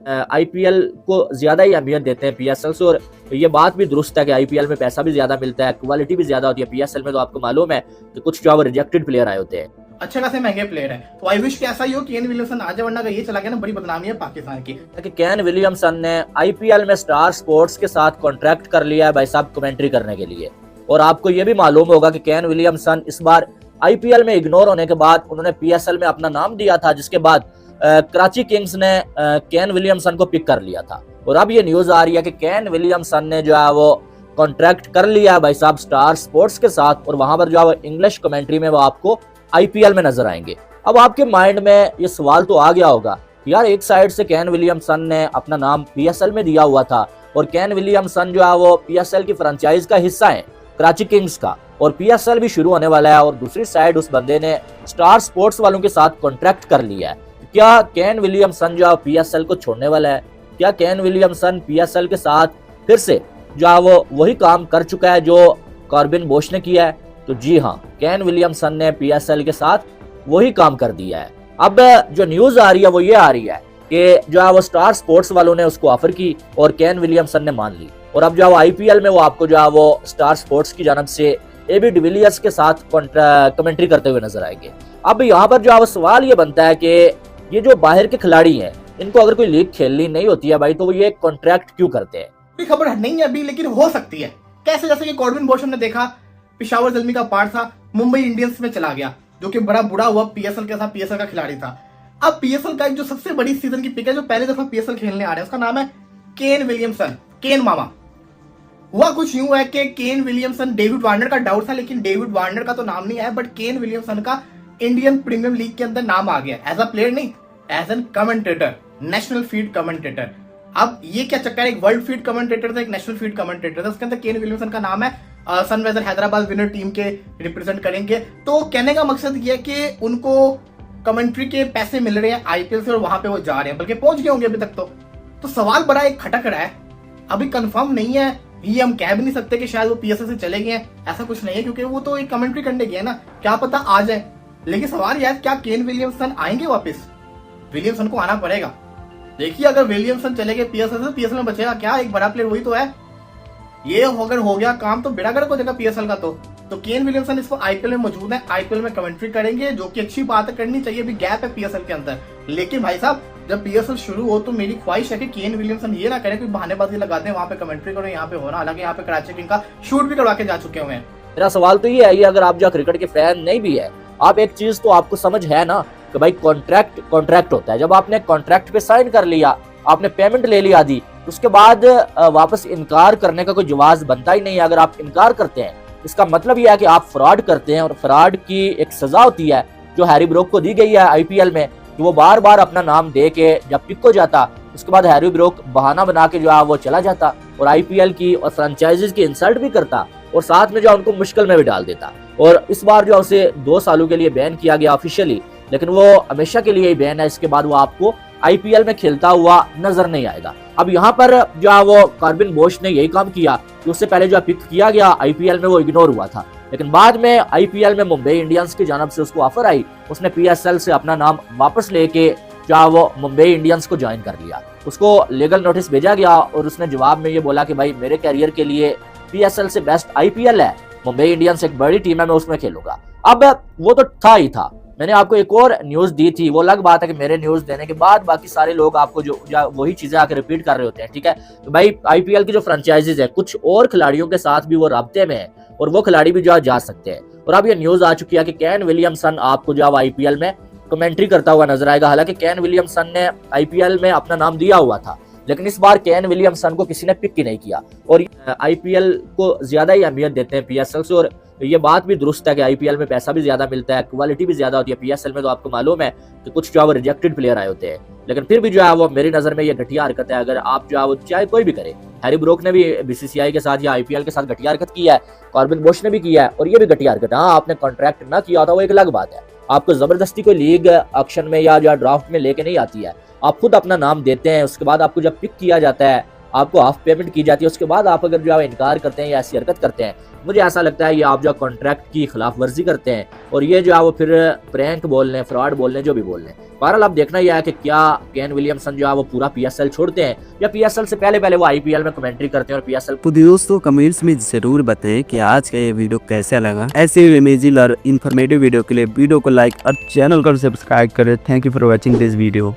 IPL को ज्यादा ही अहमियत देते हैं पीएसएल से। और ये बात भी दुरुस्त है कि आईपीएल में पैसा भी ज्यादा मिलता है, क्वालिटी भी ज्यादा होती है। पीएसएल में तो आपको मालूम है कि कुछ जो रिजेक्टेड प्लेयर आए होते हैं, अच्छे खासे महंगे प्लेयर है। तो आई विश कि ऐसा ही हो, केन विलियमसन आ जाए, वरना अगर ये चला गया ना बड़ी बदनामी है पाकिस्तान की। कि केन विलियमसन ने आईपीएल में स्टार स्पोर्ट्स के साथ कॉन्ट्रैक्ट कर लिया है भाई साहब कमेंट्री करने के लिए। और आपको ये भी मालूम होगा कि केन विलियमसन इस बार आईपीएल में इग्नोर होने के बाद उन्होंने पीएसएल में अपना नाम दिया था, जिसके बाद कराची किंग्स ने केन विलियमसन को पिक कर लिया था। और अब ये न्यूज आ रही है कि केन विलियमसन ने जो है वो कॉन्ट्रैक्ट कर लिया भाई साहब स्टार स्पोर्ट्स के साथ, और वहां पर जो है इंग्लिश कमेंट्री में वो आपको आईपीएल में नजर आएंगे। अब आपके माइंड में ये सवाल तो आ गया होगा यार, एक साइड से केन विलियमसन ने अपना नाम पीएसएल में दिया हुआ था, और केन विलियमसन जो है वो पीएसएल की फ्रेंचाइज का हिस्सा है कराची किंग्स का, और पीएसएल भी शुरू होने वाला है, और दूसरी साइड उस बंदे ने स्टार स्पोर्ट्स वालों के साथ कॉन्ट्रैक्ट कर लिया है। क्या केन विलियमसन जो है पीएसएल को छोड़ने वाला है? क्या केन विलियमसन पीएसएल के साथ फिर से जो है वो वही काम कर चुका है जो कॉर्बिन बोश ने किया है? तो जी हाँ, केन विलियमसन ने पीएसएल के साथ वही काम कर दिया है। अब जो न्यूज आ रही है वो ये आ रही है कि जो है वो स्टार स्पोर्ट्स वालों ने उसको ऑफर की और केन विलियमसन ने मान ली, और अब जो है आईपीएल में वो आपको जो है वो स्टार स्पोर्ट्स की जानब से एबी डिविलियर्स के साथ कमेंट्री करते हुए नजर आएंगे। अब यहाँ पर जो है वो सवाल ये बनता है कि ये जो बाहर के खिलाड़ी हैं, इनको अगर कोई लीग खेलनी नहीं होती है भाई, तो वो ये कॉन्ट्रैक्ट क्यों करते हैं? कोई खबर नहीं है अभी, लेकिन हो सकती है। कैसे? जैसे कि कॉर्बिन बोश हमने देखा पिशावर जल्मी का पार्ट था, मुंबई इंडियंस में चला गया, जो कि बड़ा बुरा हुआ, पीएसएल के साथ पीएसएल का खिलाड़ी था। अब पीएसएल का एक जो सबसे बड़ी सीजन की पिक है, जो पहले दफा पीएसएल खेलने आ रहा है, उसका नाम है केन विलियमसन, केन मामा। हुआ कुछ यूं है कि केन विलियमसन, डेविड वार्नर का डाउट था, लेकिन डेविड वार्नर का तो नाम नहीं आया, बट केन विलियमसन का इंडियन प्रीमियर लीग के अंदर नाम आ गया, एज अ प्लेयर नहीं, as an commentator, national feed commentator. अब ये क्या चक्कर है, एक वर्ल्ड फीड कमेंटेटर था, एक नेशनल फीड कमेंटेटर था, उसके अंदर केन विलियमसन का नाम है। सनराइजर हैदराबाद विनर टीम के रिप्रेजेंट करेंगे। तो कहने का मकसद ये है कि उनको कमेंट्री के पैसे मिल रहे हैं आईपीएल से, और वहां पे वो जा रहे हैं, बल्कि पहुंच गए होंगे अभी तक। तो सवाल बड़ा एक खटक रहा है, अभी कंफर्म नहीं है, ये हम कह भी नहीं सकते कि शायद वो पीएसएल से चले गए हैं, ऐसा कुछ नहीं है, क्योंकि वो तो एक कमेंट्री करने गए ना, क्या पता आ जाए। लेकिन सवाल यह है, क्या केन विलियमसन आएंगे वापस? विलियमसन को आना पड़ेगा। देखिए, अगर विलियमसन चले गए पीएसएल से, पीएसएल में बचेगा क्या? एक बड़ा प्लेयर वही तो है। ये अगर हो गया काम तो बेड़ा गर्क हो जाएगा पीएसएल का। तो केन विलियमसन इसको आईपीएल में मौजूद है, आईपीएल में कमेंट्री करेंगे, जो कि अच्छी बात है, करनी चाहिए। अभी गैप है पीएसएल के अंदर, लेकिन भाई साहब जब पीएसएल शुरू हो तो मेरी ख्वाहिश है कि केन विलियमसन ये ना करे कोई बहानेबाजी लगा दें, वहां पे कमेंट्री करो, यहाँ पे होना। हालांकि यहाँ पे कराची किंग का शूट भी करवा के जा चुके हुए हैं। मेरा सवाल तो ये है, अगर आप जो क्रिकेट के फैन नहीं भी है, आप एक चीज तो आपको समझ है ना कि भाई कॉन्ट्रैक्ट होता है। जब आपने कॉन्ट्रैक्ट पे साइन कर लिया, आपने पेमेंट ले ली आधी, उसके बाद वापस इनकार करने का कोई जवाब बनता ही नहीं है। अगर आप इनकार करते हैं, इसका मतलब यह है कि आप फ्रॉड करते हैं, और फ्रॉड की एक सजा होती है जो हैरी ब्रोक को दी गई है आईपीएल में, कि वो बार बार अपना नाम दे के जब पिक हो जाता, उसके बाद हैरी ब्रोक बहाना बना के जो है वो चला जाता और आईपीएल की और फ्रेंचाइजीज की इंसल्ट भी करता, और साथ में जो उनको मुश्किल में भी डाल देता। और इस बार जो उसे 2 सालों के लिए बैन किया गया ऑफिशियली, लेकिन वो हमेशा के लिए ही बैन है। इसके बाद वो आपको आईपीएल में खेलता हुआ नजर नहीं आएगा। अब यहाँ पर जो है वो कॉर्बिन बोश ने यही काम किया कि उससे पहले जो पिक किया गया आईपीएल में, वो इग्नोर हुआ था, लेकिन बाद में आईपीएल में मुंबई इंडियंस की जानब से उसको ऑफर आई, उसने पीएसएल से अपना नाम वापस लेके जो है वो मुंबई इंडियंस को ज्वाइन कर लिया। उसको लीगल नोटिस भेजा गया, और उसने जवाब में ये बोला कि भाई मेरे कैरियर के लिए पीएसएल से बेस्ट आईपीएल है, मुंबई इंडियंस एक बड़ी टीम है, मैं उसमें खेलूंगा। अब वो तो था ही था। मैंने आपको एक और न्यूज दी थी, वो अलग बात है कि मेरे न्यूज देने के बाद बाकी सारे लोग आपको जो वही चीजें आकर रिपीट कर रहे होते हैं, ठीक है। तो भाई आईपीएल की जो फ्रेंचाइजीज है, कुछ और खिलाड़ियों के साथ भी वो राब्ते में है, और वो खिलाड़ी भी जो जा सकते हैं। और अब ये न्यूज आ चुकी है कि केन विलियमसन आपको जो आईपीएल में कमेंट्री करता हुआ नजर आएगा। हालांकि केन विलियमसन ने आईपीएल में अपना नाम दिया हुआ था, लेकिन इस बार केन विलियमसन को किसी ने पिक ही नहीं किया, और आईपीएल को ज्यादा ही अहमियत देते हैं पीएसएल से। और ये बात भी दुरुस्त है कि आईपीएल में पैसा भी ज्यादा मिलता है, क्वालिटी भी ज्यादा होती है। पीएसएल में तो आपको मालूम है कि कुछ जो है रिजेक्टेड प्लेयर आए होते हैं, लेकिन फिर भी जो है वो मेरी नजर में ये घटिया हरकत है। अगर आप जो है वो चाहे कोई भी करे, हैरी ब्रोक ने भी बीसीसीआई के साथ या आईपीएल के साथ घटिया हरकत किया है, कॉर्बिन बोश ने भी किया है, और ये भी घटिया हरकत है। हाँ, आपने कॉन्ट्रैक्ट ना किया था वो एक अलग बात है, आपको जबरदस्ती कोई लीग ऑक्शन में या ड्राफ्ट में लेके नहीं आती है, आप खुद अपना नाम देते हैं, उसके बाद आपको जब पिक किया जाता है आपको हाफ पेमेंट की जाती है, उसके बाद आप अगर जो है इनकार करते हैं या ऐसी हरकत करते हैं, मुझे ऐसा लगता है ये आप जो कॉन्ट्रैक्ट की खिलाफ वर्जी करते हैं और ये जो है वो फिर प्रैंक बोल रहे हैं, फ्रॉड बोल रहे हैं, जो भी बोल रहे हैं। बहरहाल अब देखना यह है कि क्या केन विलियमसन जो है वो पूरा पीएसएल छोड़ते हैं या पीएसएल से पहले वो आईपीएल में कमेंट्री करते हैं और पीएसएल। तो दोस्तों कमेंट्स में जरूर बताएं कि आज का ये वीडियो कैसा लगा। ऐसे अमेजिंग और इन्फॉर्मेटिव वीडियो के लिए वीडियो को लाइक और चैनल को सब्सक्राइब करें। Thank you for watching this video.